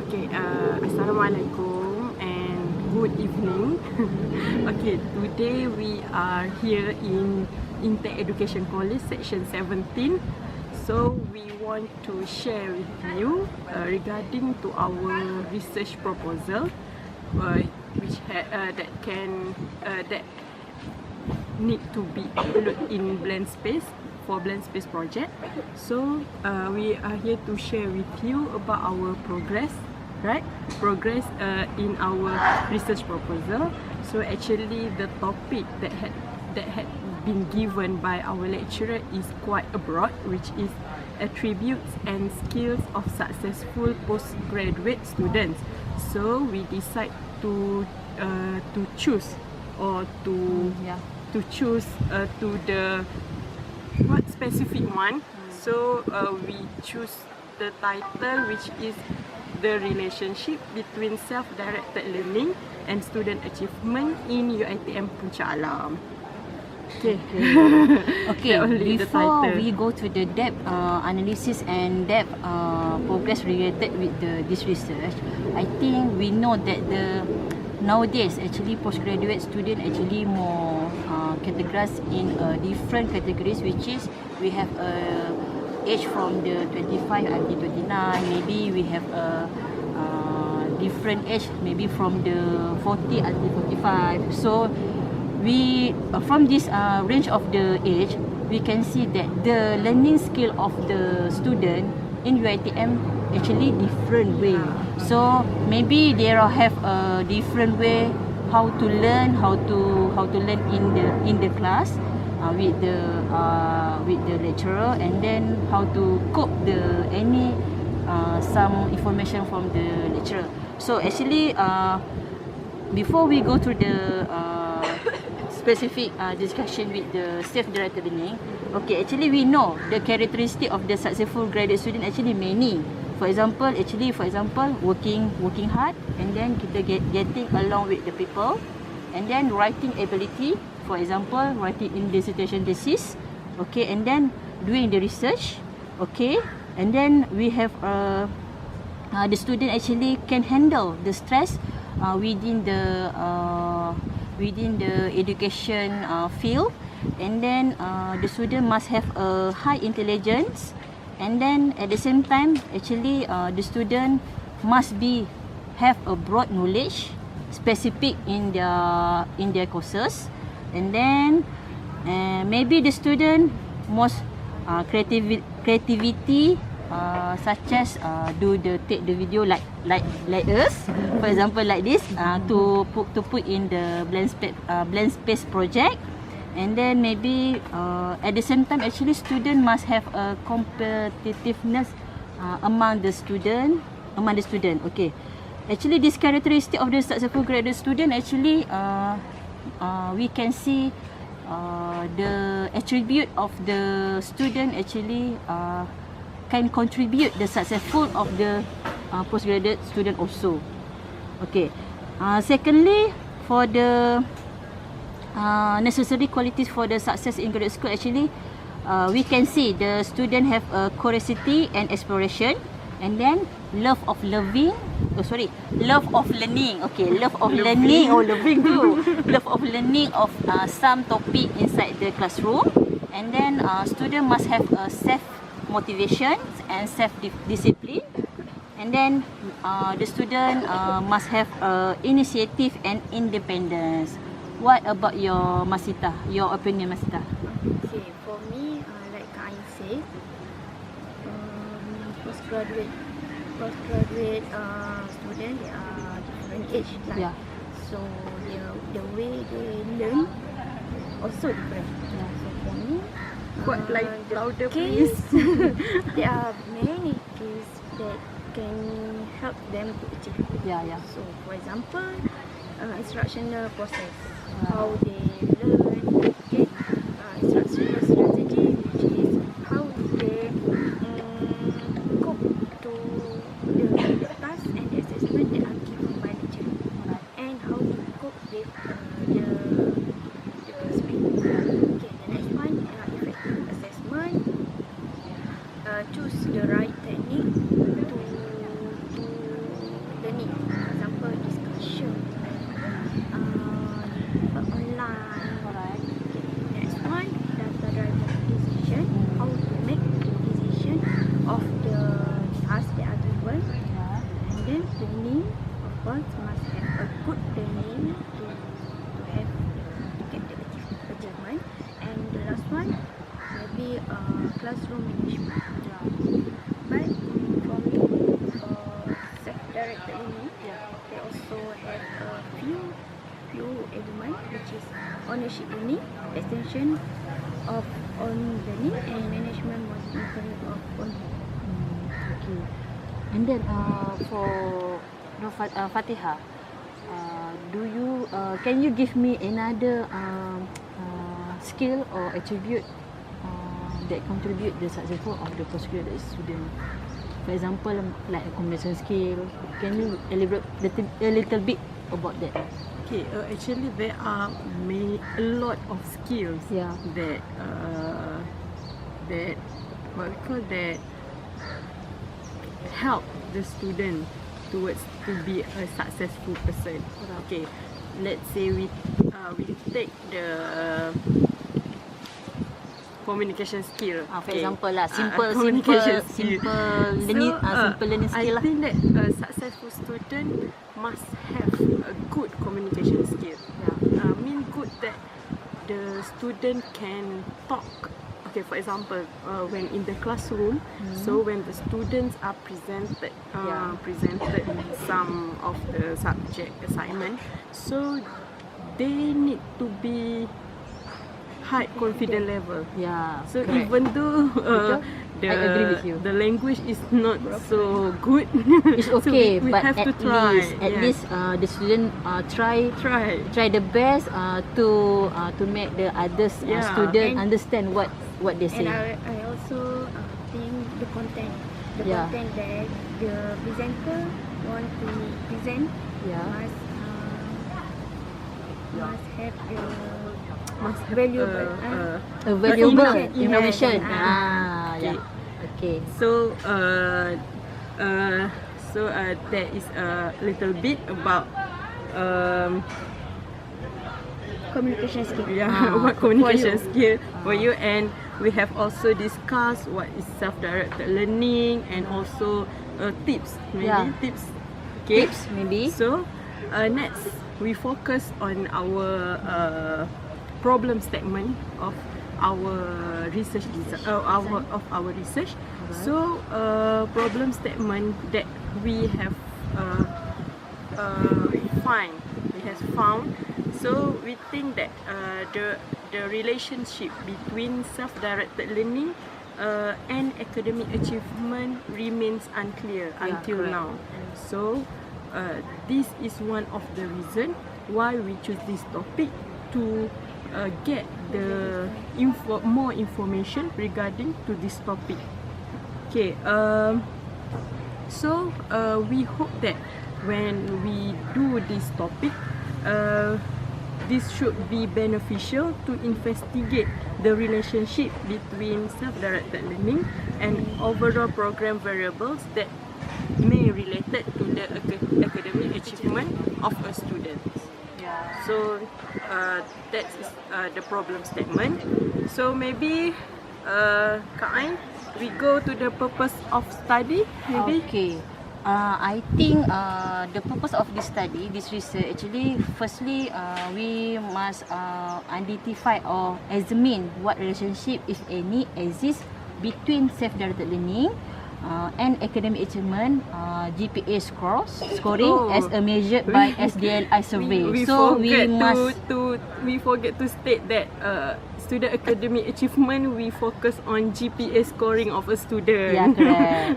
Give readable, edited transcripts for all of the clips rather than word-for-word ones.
Okay, Assalamualaikum and good evening. Okay, today we are here in Inter Education College, section 17. So we want to share with you regarding to our research proposal, that need to be uploaded in Blend Space for Blend Space project. So we are here to share with you about our progress, right? Progress in our research proposal. So actually the topic that had been given by our lecturer is quite broad, which is attributes and skills of successful postgraduate students. So we decide to choose or to choose to the what specific one. So we choose the title, which is the relationship between self-directed learning and student achievement in UiTM Shah Alam. Okay. Okay. Before we go to the depth analysis and depth progress related with this research, I think we know that nowadays actually postgraduate student actually more categorized in different categories, which is we have age from the 25 until 29. Maybe we have a different age, maybe from the 40 until 45. So we from this range of the age, we can see that the learning skill of the student in UiTM actually different way. So maybe they have a different way how to learn, how to learn in the class with the lecturer, and then how to cope any some information from the lecturer. So actually before we go to the specific discussion with the self-directed learning, okay, actually we know the characteristic of the successful graduate student actually many. For example, working hard, and then kita getting along with the people, and then writing ability. For example, writing in dissertation thesis, okay, and then doing the research, okay, and then we have the student actually can handle the stress within the education field, and then the student must have a high intelligence, and then at the same time actually the student must have a broad knowledge specific in their courses, and then maybe the student most creativity such as take the video like us, for example, like this, to put in the blend space project. And then maybe at the same time actually student must have a competitiveness among the student. Okay, actually this characteristic of the successful graduate student actually we can see the attribute of the student actually can contribute the successful of the postgraduate student also. Okay, secondly, for the necessary qualities for the success in graduate school, actually we can see the student have a curiosity and exploration, and then love of learning. Okay, love of learning too. Love of learning of some topic inside the classroom, and then student must have a self motivation and self discipline, and then the student must have initiative and independence. What about your Masita? Your opinion, Masita? Okay, for me, like I said, postgraduate student, they are different age, like. Yeah. So the way they learn also different. Yeah. So for me, What like louder, case, please? there are many cases that can help them to achieve. Yeah. So for example, instructional process, how they learn, okay, instructional strategy, which is how they cope to the task and the assessment that are given by the teacher, and how to cope with the classmate. Okay, the next one, effective assessment, choose the right technique to planning. Of course, must have a good planning to get the achievement. And the last one, maybe classroom management. But for me, for self-directed learning, they also have a few elements, which is ownership learning, extension of own learning, and management monitoring of own learning. Okay. And then for Fatiha, can you give me another skill or attribute that contribute the successful of the postgraduate student? For example, like a communication skill. Can you elaborate a little bit about that? Okay, actually there are a lot of skills that what we call that help the student towards to be a successful person. Okay, let's say we take the communication skill. For example lah, simple learning skill lah. I think that a successful student must have a good communication skill. Mean good that the student can talk. Okay, for example, when in the classroom, so when the students are presented some of the subject assignment, so they need to be high confidence level. So correct. even though I agree with you. the language is not so good, It's okay, so we but have to try. at least the student try the best to make the others student And- understand what they say. And I also think the content that the presenter want to present must have valuable A valuable information. information. Okay. So there is a little bit about communication skill. about communication skill for you, and we have also discussed what is self-directed learning and also tips, maybe tips. Okay. Tips maybe. So next we focus on our problem statement of our research of our research. So problem statement that we have found. So we think that the relationship between self-directed learning and academic achievement remains unclear until correct. now. So this is one of the reason why we choose this topic to get the more information regarding to this topic. Okay, so we hope that when we do this topic, this should be beneficial to investigate the relationship between self-directed learning and overall program variables that may related to the academic achievement of a student. So that is the problem statement. So maybe Kak Ain, we go to the purpose of study maybe. Okay. I think the purpose of this study, this research, actually, firstly, we must identify or examine what relationship, if any, exists between self-directed learning and academic achievement, GPA scoring as a measured by SDLI survey. We forget to state that student academic achievement, we focus on GPA scoring of a student. Yeah, correct.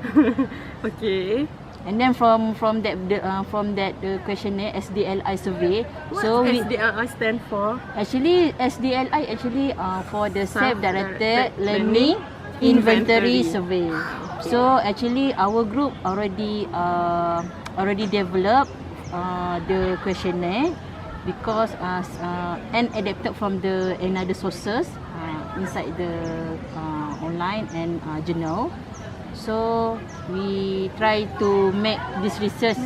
Okay. And then from that questionnaire SDLI survey, What so SDLI stand for? actually SDLI for the self-directed Self-directed learning learning inventory inventory. survey. So actually our group already developed the questionnaire because and adapted from the another sources inside the online and journal. So we try to make this research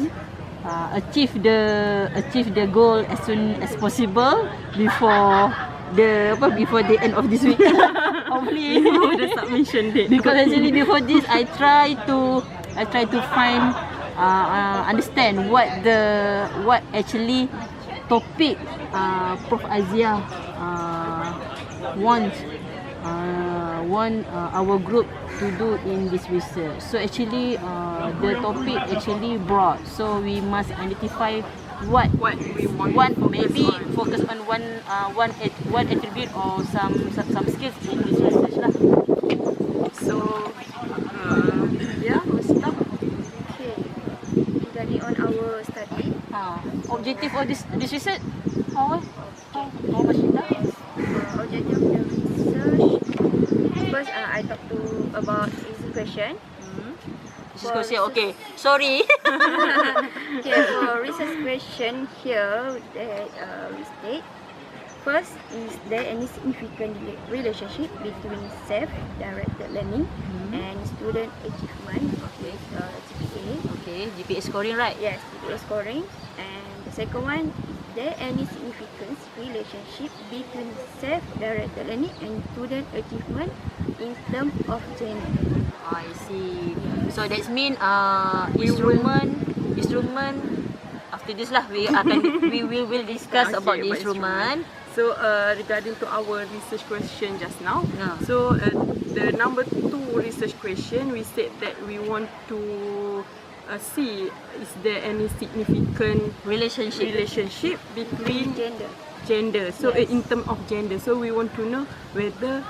achieve the goal as soon as possible before the end of this week. Hopefully Before the submission date. because actually before this I try to find understand what actually topic Prof Azia want our group to do in this research. So actually the topic actually broad, so we must identify what we want one to maybe focus focus on one attribute or some skills in this research lah. So yeah, we'll start. Okay. Regarding on our study, Objective of this research, how much it does? objective of the research. First, I talk about easy question. This is question. Okay, sorry. Okay, for research question here, we state first, is there any significant relationship between self-directed learning and student achievement? Okay, GPA. Okay, GPA scoring, right? Yes, GPA scoring. And the second one, is there any significant relationship between self-directed learning and student achievement in terms of gender? I see. So that's mean instrument after this lah we will discuss Okay, about the about instrument. So regarding to our research question just now, Yeah. so the number 2 research question, we said that we want to see is there any significant relationship between gender. So Yes. in terms of gender, so we want to know whether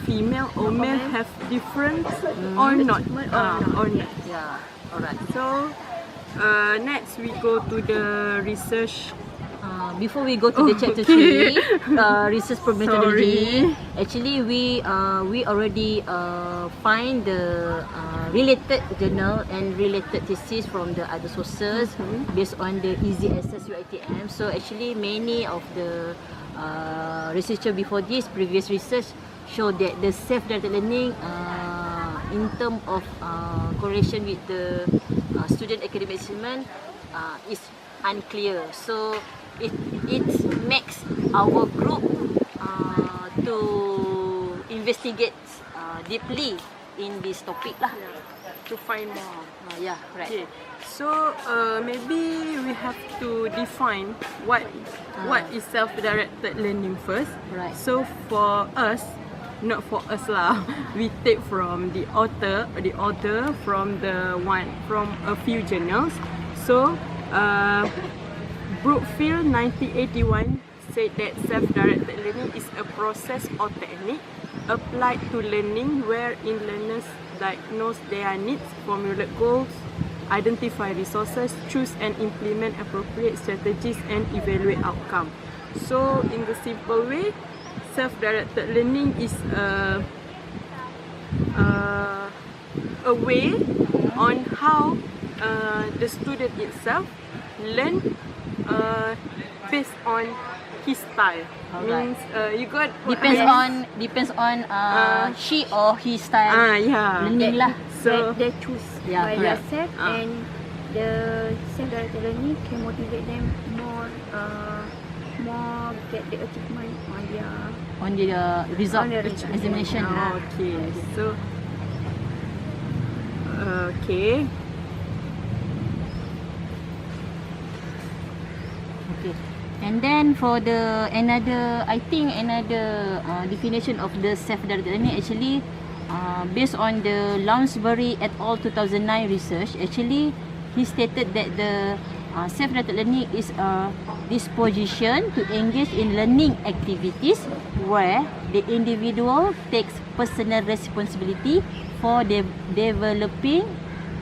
female or male have difference or not. Achievement Or not. Yeah. Alright. So next we go to the research. Before we go to the chapter 3, research for methodology. Actually, we already find the related journal and related thesis from the other sources based on the easy access UiTM. So actually, many of the researcher before this previous research show that the self-directed learning in terms of correlation with the student academic achievement is unclear. So it makes our group to investigate deeply in this topic lah. To find more. Yeah, right. Okay. So maybe we have to define what is self-directed learning first. Right. So for us, not for us lah, we take from the author from a few journals. So Brookfield 1981 said that self-directed learning is a process or technique applied to learning wherein learners diagnose their needs, formulate goals, identify resources, choose and implement appropriate strategies and evaluate outcome. So in the simple way, self-directed learning is a way on how the student itself learn based on his style. Alright. Means you got Depends on she or his style yeah. learning lah. So they choose Yeah, by correct. themselves, and the self-directed learning can motivate them more get the achievement On the result On the result. examination. okay. So okay. Okay. And then for the another definition of the self-directed learning, actually based on the Lounsbury et al. 2009 research, actually he stated that the self-directed learning is a disposition to engage in learning activities where the individual takes personal responsibility for developing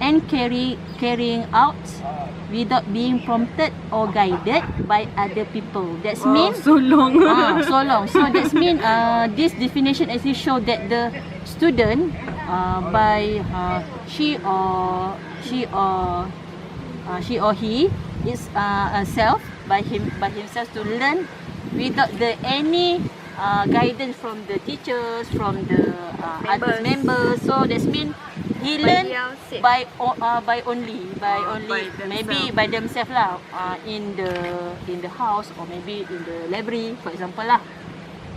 and carrying out without being prompted or guided by other people. That's mean So long. so long. So that's mean this definition actually show that the student by she or he is self by himself to learn without any guidance from the teachers, from the other members. So that's mean he learn by only maybe by themselves lah, in the house or maybe in the library, for example lah.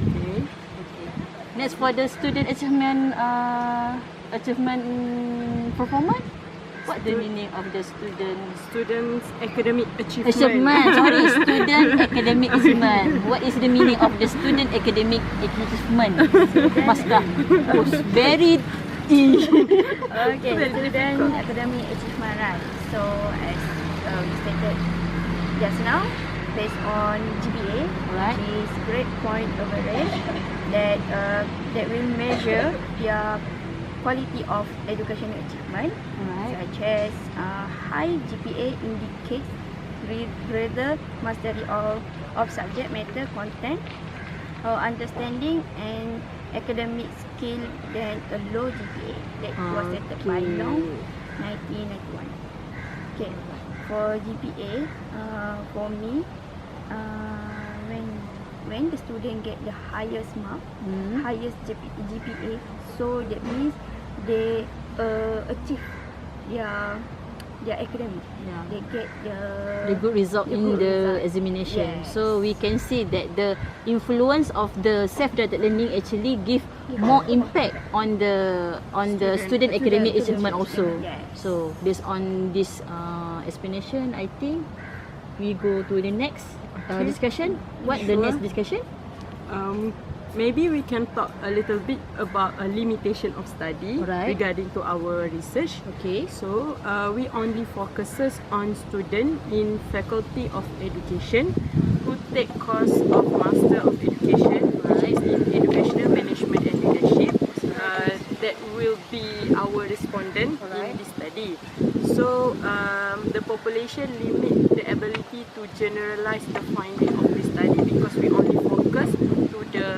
Okay. Next for the student achievement performance. What the meaning of the Students' academic achievement. Sorry, student academic achievement. What is the meaning of the student academic achievement? Pasca. Oh, very Okay, student academic achievement, right? So as we stated just now, based on GPA, Right. which is grade point average, that will measure their quality of educational achievement, Right. such as high GPA indicates greater mastery of subject matter content or understanding and academic skill than a low GPA that was stated by law 1991. Okay, for GPA, for me, when the student get the highest mark, highest GPA, so that means they achieve their academic. Yeah. They get The good result the in good the result. examination. Yes. So we can see that the influence of the self-directed learning actually give more impact on the student academic achievement also. Yes. So based on this explanation, I think we go to the next discussion. What the Sure. next discussion? Maybe we can talk a little bit about a limitation of study Alright. regarding to our research. Okay. So we only focuses on student in Faculty of Education who take course of Master of Education, which is in Educational Management and Leadership. That will be our respondent in this study. So the population limit the ability to generalize the finding of this study because we only focus to the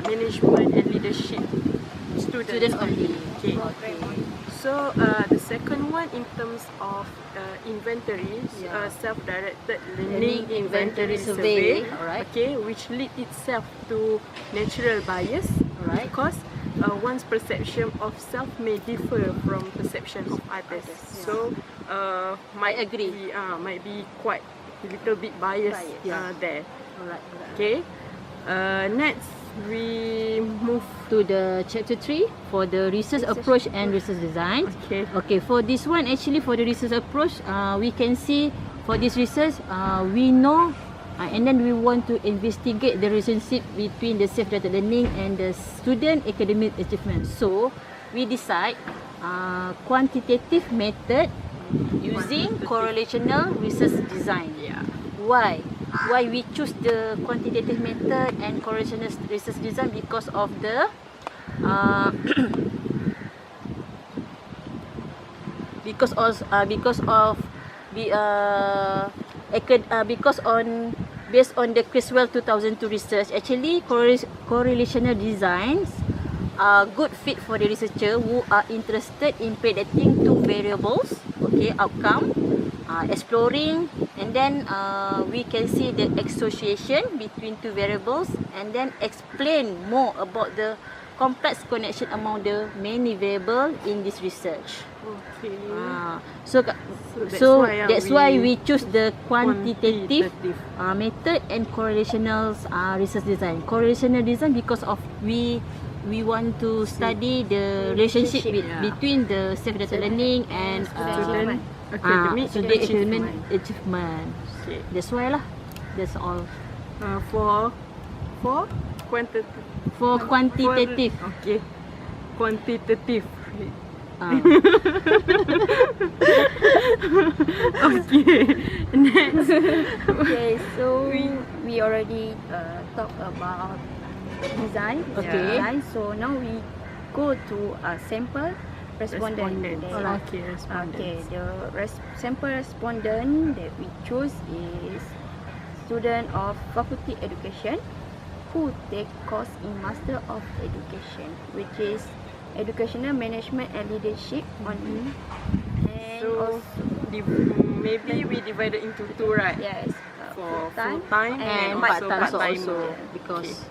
management and leadership students only. Okay. So the second one in terms of inventory, self-directed learning inventory survey, Alright. okay, which lead itself to natural bias, Alright. because one's perception of self may differ from perception of others. So might agree. might be quite a little bit biased there. Alright. Okay. Next we move To the chapter 3 for the research approach and research design. Okay. Okay, for this one, actually for the research approach, we can see for this research, we know and then we want to investigate the relationship between the self-directed learning and the student academic achievement. So, we decide quantitative method using correlational research design. Yeah. Why? Why we choose the quantitative method and correlational research design? Because of the because based on the Criswell 2002 research, actually correlational designs are good fit for the researcher who are interested in predicting two variables, okay, outcome, exploring, and then we can see the association between two variables, and then explain more about the complex connection among the many variables in this research. Okay. So that's that's why why we choose the quantitative quantitative. method and correlational research design. Correlational design because of we want to study the relationship between the self-directed learning and Student academic student achievement. achievement. Okay. That's why lah. That's all. For quantitative. For quantitative. Okay. Quantitative. Okay. Next. Okay, so we already talked about design. Okay. Design. So now we go to a sample respondent. Respondents. That- Okay, respondents. Okay, the sample respondent that we choose is student of Faculty Education who take course in Master of Education, which is Educational Management and Leadership only. And So maybe we divided into two, right? yes, For full-time full-time And also part-time part-time. also because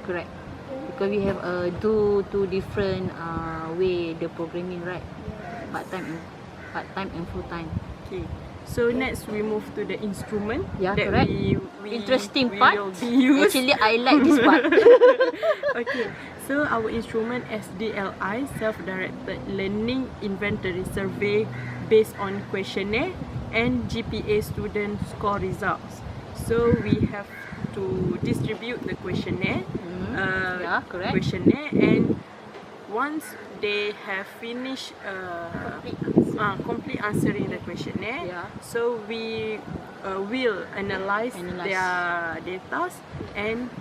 correct. Because we have two different way the programming, right? part-time and full-time. Okay. So next we move to the instrument Yeah, that correct. we Interesting we part. will be used. Actually, I like this part. Okay. So our instrument SDLI, Self-Directed Learning Inventory Survey, based on questionnaire and GPA student score results. So we have to distribute the questionnaire, Yeah, correct. questionnaire, and once they have finished complete answering the questionnaire, Yeah. so we will analyze their data, and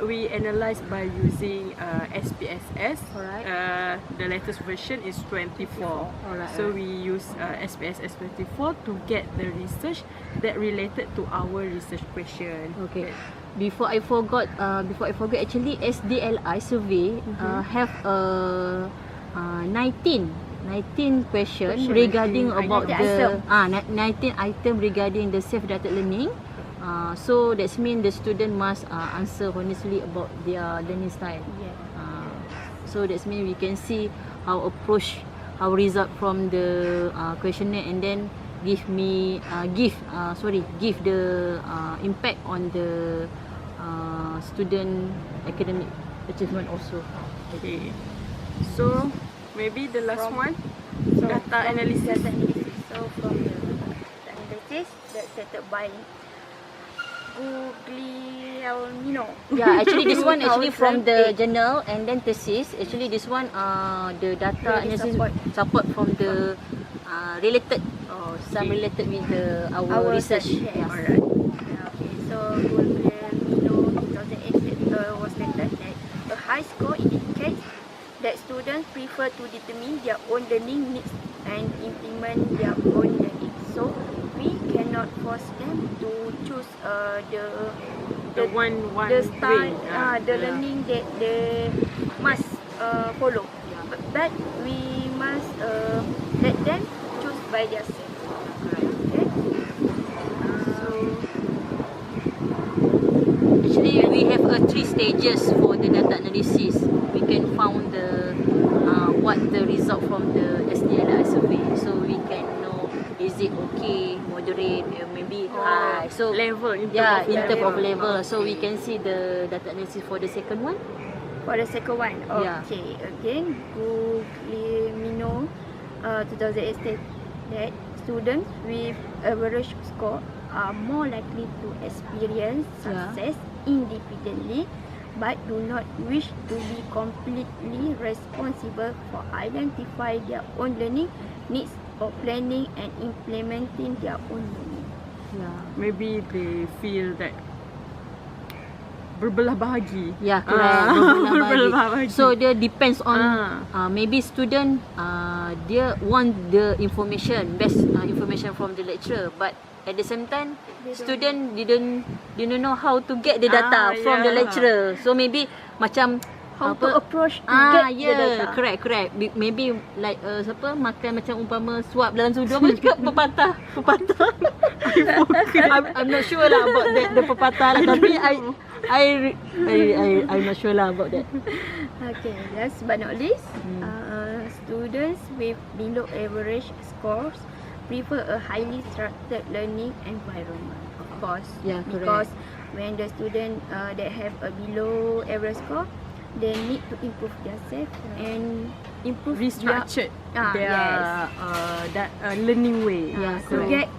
we analyze by using SPSS. Alright. The latest version is 24. Alright, So we use SPSS 24 to get the research that related to our research question. Okay. Before I forget, actually SDLI survey have 19 question regarding about 19 the 19 item regarding the self-directed learning. So that means the student must answer honestly about their learning style. So that means we can see how result from the questionnaire, and then give the impact on the student academic achievement also. Okay. So maybe the last one, So data from analysis. Data analysis. So from the data analysis that's set by Guglielmino. Yeah, actually this one actually from the journal and then thesis. Actually this one the data Really analysis support. from the related related with our research. Yes. Yeah. Alright. Okay, so Guglielmino 2008 was stated that a high score indicates that students prefer to determine their own learning needs and implement their own learning. So we cannot force them to choose The one the style, way. the learning that they must follow. But we must let them choose by themselves. Okay. So Actually we have 3 stages for the data analysis. We can found the what the result from the SDLI survey. So we can know is it okay, moderate, maybe high. So level in yeah, terms in of terms of level. So we can see the data analysis for the second one. for the second one, Yeah. okay, again, Guglielmino 2008 stated that students with average score are more likely to experience success independently, but do not wish to be completely responsible for identifying their own learning needs or planning and implementing their own learning. Yeah. Maybe they feel that berbelah bahagi. Yeah, correct. Berbelah bahagi. So dia depends on Ah. maybe student dia want the information, best information from the lecturer, but at the same time student didn't know how to get the data from the yeah. lecturer. So maybe macam How to approach to get the data. correct. Maybe like siapa makan macam umpama suap dalam sudu, apa cakap pepatah. I'm not sure lah about that, the pepatah lah, tapi I'm not sure lah about that. Okay, last but not least, students with below average scores prefer a highly structured learning environment. Of course, Yeah, correct. because when the student that have a below average score, they need to improve themselves and improve Restructured their yes. learning way. Yeah, to correct. get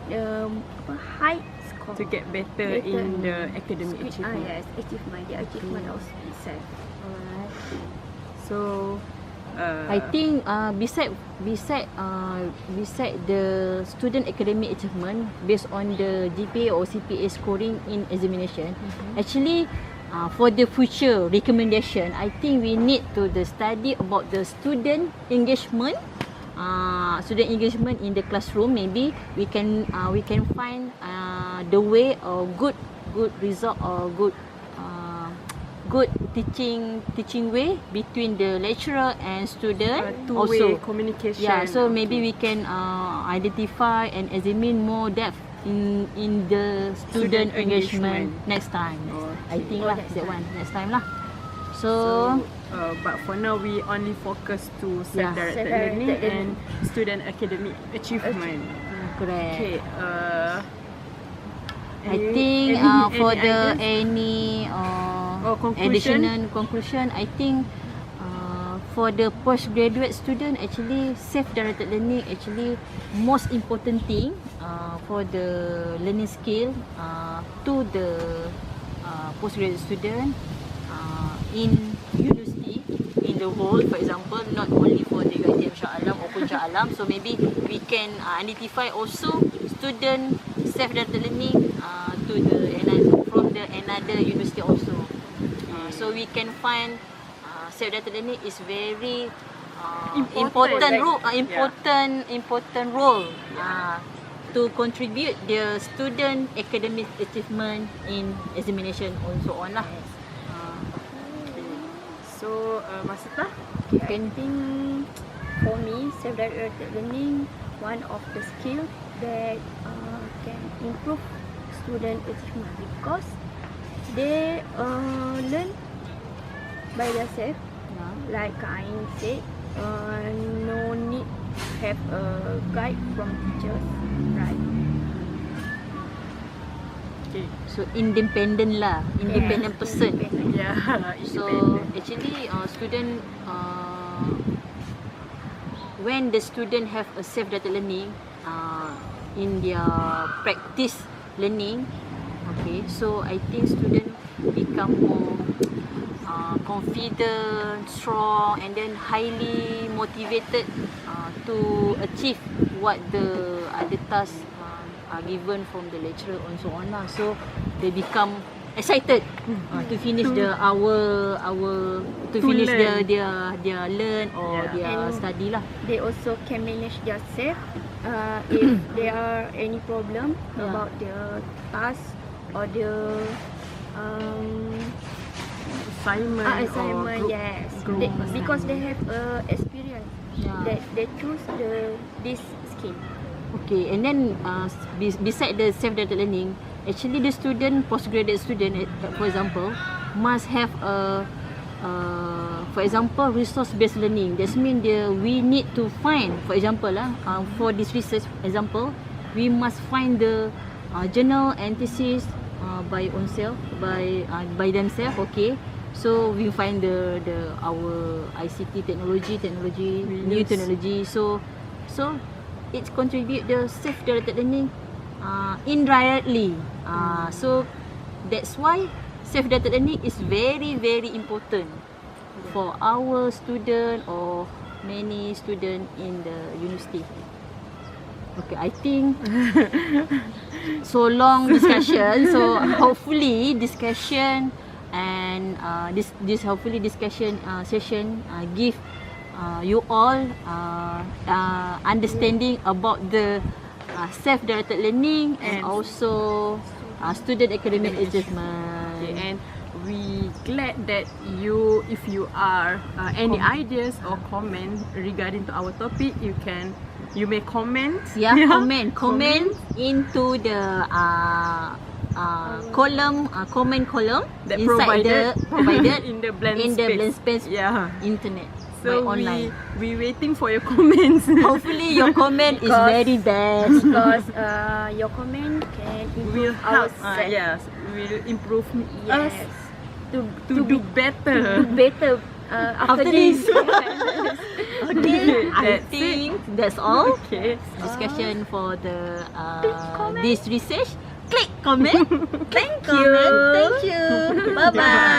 high score To get better in the academic achievement. yes, achievement, the achievement of itself. Alright. So I think beside the student academic achievement based on the GPA or CPA scoring in examination, actually for the future recommendation, I think we need to study about the student engagement. Student engagement in the classroom. Maybe we can find the way or good result or good teaching way between the lecturer and student. two-way communication. Yeah, so maybe we can identify and examine more depth in the student engagement next time. I think lah that one next time lah. So but for now we only focus to self-directed Self-directed learning learning. and student academic achievement. correct. Okay. I think for the any additional conclusion, I think for the postgraduate student, actually self-directed learning actually most important thing for the learning skill to the postgraduate student in university in the whole. For example, not only for the UiTM Shah Alam or Shah Alam, so maybe we can identify also student self-directed learning to from the another university also. So we can find self-directed learning is very important role to contribute the student academic achievement in examination and so on lah. So Masita, I think for me, self-directed learning one of the skill that can improve student achievement because they learn by themselves. Like Ain said, no need have a guide from teachers, right? okay. So independent lah, independent person. Yeah, So actually student when the student have a self-directed learning in their practice learning, okay, so I think student become more confident, strong, and then highly motivated to achieve what the other tasks are given from the lecturer and so on lah. So they become excited to finish finish their learn or their And study lah. They also can manage their self if there are any problem about their task or their assignment. Yes, because they have experience that they choose this skill. Okay, and then beside the self-directed learning, actually the student, postgraduate student, for example, must have for example, resource-based learning. That means we need to find, for example, for this research example, we must find the journal and thesis by ownself, by themselves. Okay, so we find our ICT technology, new technology. So it contribute the self-directed learning indirectly. So that's why self-directed learning is very, very important for our student or many student in the university. Okay, I think so long discussion. So hopefully discussion and this hopefully discussion session give you all understanding about the self-directed learning and also student academic achievement. Okay, and we glad that if you are any ideas or comment regarding to our topic, you may comment. Comment into the comment column that inside provided in the blend space internet. So online. we waiting for your comments. Hopefully your comment is very best Because your comment can will improve help. our Yes, will improve us Yes. to do better. better after this. Okay, I That's think that's all. Okay. Discussion for the comment. this research. Click comment. Thank you. Bye bye.